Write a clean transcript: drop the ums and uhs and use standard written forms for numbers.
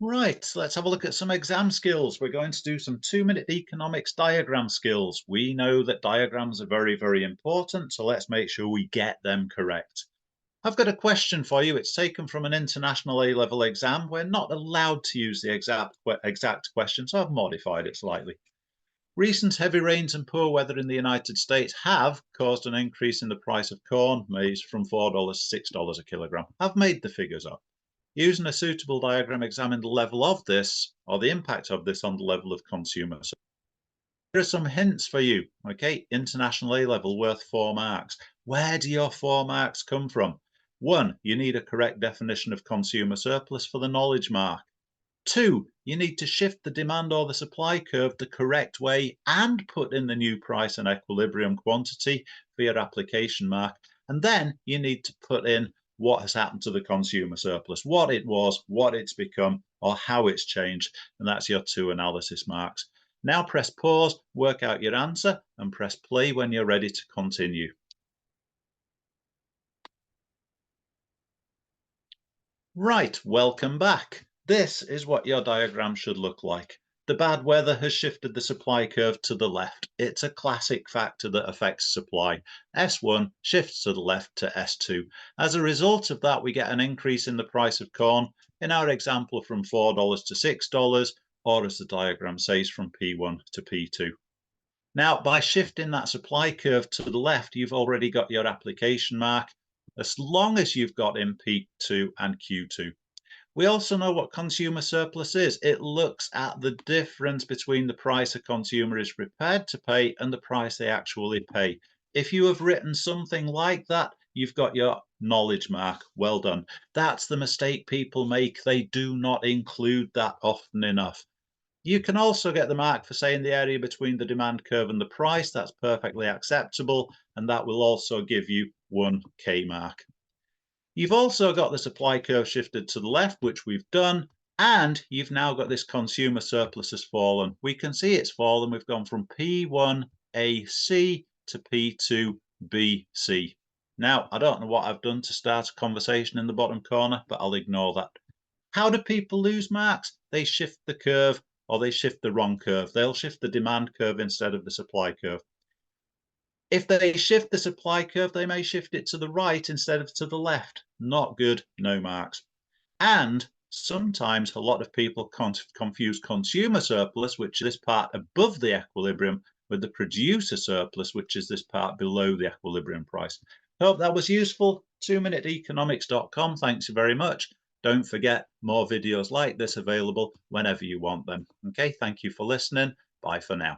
Right, let's have a look at some exam skills. We're going to do some 2-minute economics diagram skills. We know that diagrams are very, very important, so let's make sure we get them correct. I've got a question for you. It's taken from an international A-level exam. We're not allowed to use the exact question, so I've modified it slightly. Recent heavy rains and poor weather in the United States have caused an increase in the price of corn, maize from $4 to $6 a kilogram. I've made the figures up. Using a suitable diagram, examine the level of this or the impact of this on the level of consumers. So here are some hints for you. Okay, international A level worth 4 marks. Where do your 4 marks come from? 1, you need a correct definition of consumer surplus for the knowledge mark. 2, you need to shift the demand or the supply curve the correct way and put in the new price and equilibrium quantity for your application mark. And then you need to put in what has happened to the consumer surplus, what it was, what it's become, or how it's changed. And that's your 2 analysis marks. Now press pause, work out your answer, and press play when you're ready to continue. Right, welcome back. This is what your diagram should look like. The bad weather has shifted the supply curve to the left. It's a classic factor that affects supply. S1 shifts to the left to S2. As a result of that, we get an increase in the price of corn, in our example from $4 to $6, or as the diagram says, from P1 to P2. Now, by shifting that supply curve to the left, you've already got your application mark, as long as you've got in P2 and Q2. We also know what consumer surplus is. It looks at the difference between the price a consumer is prepared to pay and the price they actually pay. If you have written something like that, you've got your knowledge mark. Well done. That's the mistake people make. They do not include that often enough. You can also get the mark for saying the area between the demand curve and the price. That's perfectly acceptable, and that will also give you 1 K mark. You've also got the supply curve shifted to the left, which we've done, and you've now got this consumer surplus has fallen. We can see it's fallen. We've gone from P1AC to P2BC. Now, I don't know what I've done to start a conversation in the bottom corner, but I'll ignore that. How do people lose marks? They shift the curve or they shift the wrong curve. They'll shift the demand curve instead of the supply curve. If they shift the supply curve, they may shift it to the right instead of to the left. Not good, no marks. And sometimes a lot of people confuse consumer surplus, which is this part above the equilibrium, with the producer surplus, which is this part below the equilibrium price. Hope that was useful. 2minuteeconomics.com. Thanks very much. Don't forget, more videos like this available whenever you want them. Okay, thank you for listening. Bye for now.